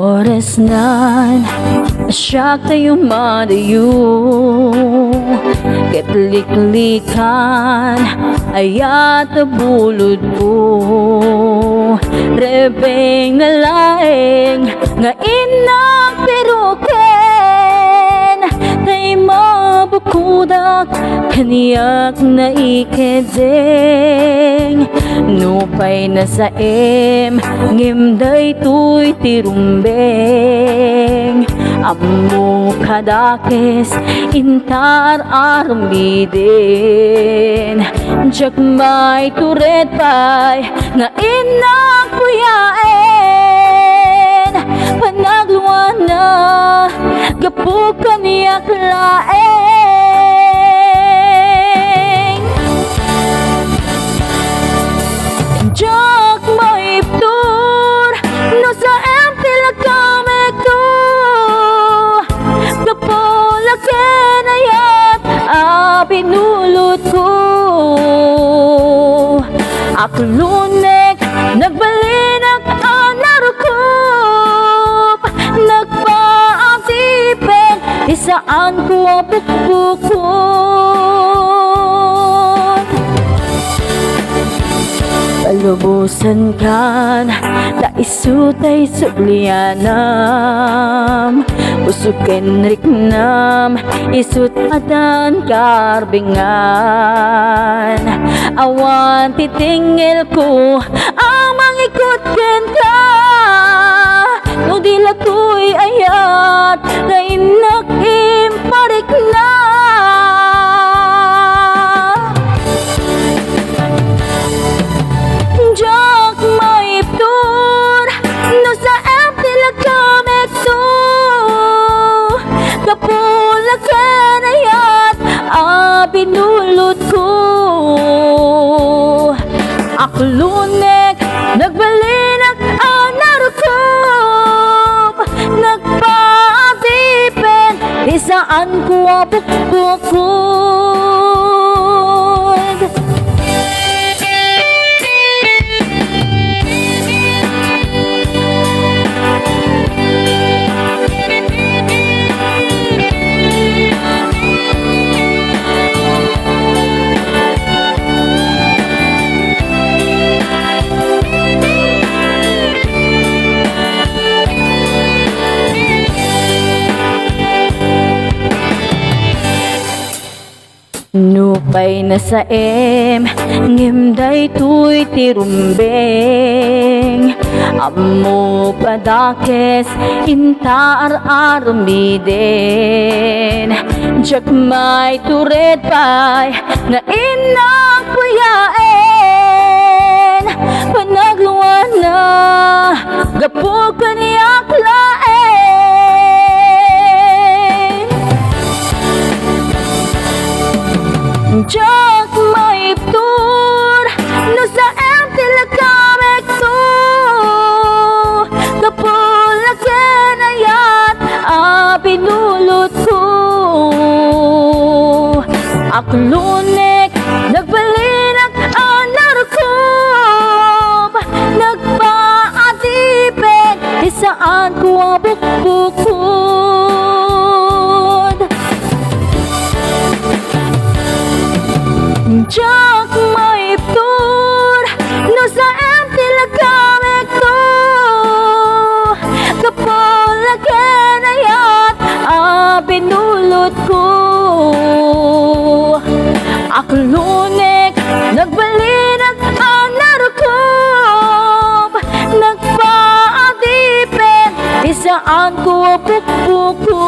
oras nan asyak tayo madayo, katliklikan ayat bulod po. Rebeng na laeng nga inang peruken, tay mabukudak kaniyak na ikedeng. Nupay na sa ngimday tuy tirumbeng. Ammo kadakes intar arumiden, jagmay turet pay nga inak kuyaen. Panagluan na gapukan niyak laeng. Jak maiptur no sa pilakamek to, gapolaken ayat pinulot ko. Ako lunek nagbalinak narukup, nagpaatipen isaan ko ang pukpukon. Palubusan kan ta isutay sublianam, usuken riknam isut adan karbingan. Awan titingil ko ang mangikot ka, no dila ko'y ayat na inak imparik na. Jak maiptur no sa tilakamek to, kapulakan ayat pinulot ko. Ako lunek nagbalinak narukup, nagpaatipen isaan ko ang pukpukod. Nupay na sa ngimday tuy tirumbeng. Ammo padakes intar arumiden, jagmay turet pay na inang kuyaen. Panagluan na gapukan niyak laeng. Jak maiptur no sa tilakamek to, kapulaken ayat pinulot ko. Ako lunek nagbalinak narukup, nagpaatipen isaan ko ang bukbukod. Jak maiptur no sa tilakamek to, kapulaken ayat pinulot ko. Ako lunek nagbalinak narukup, nagpaatipen isaan ko ang pukpukod.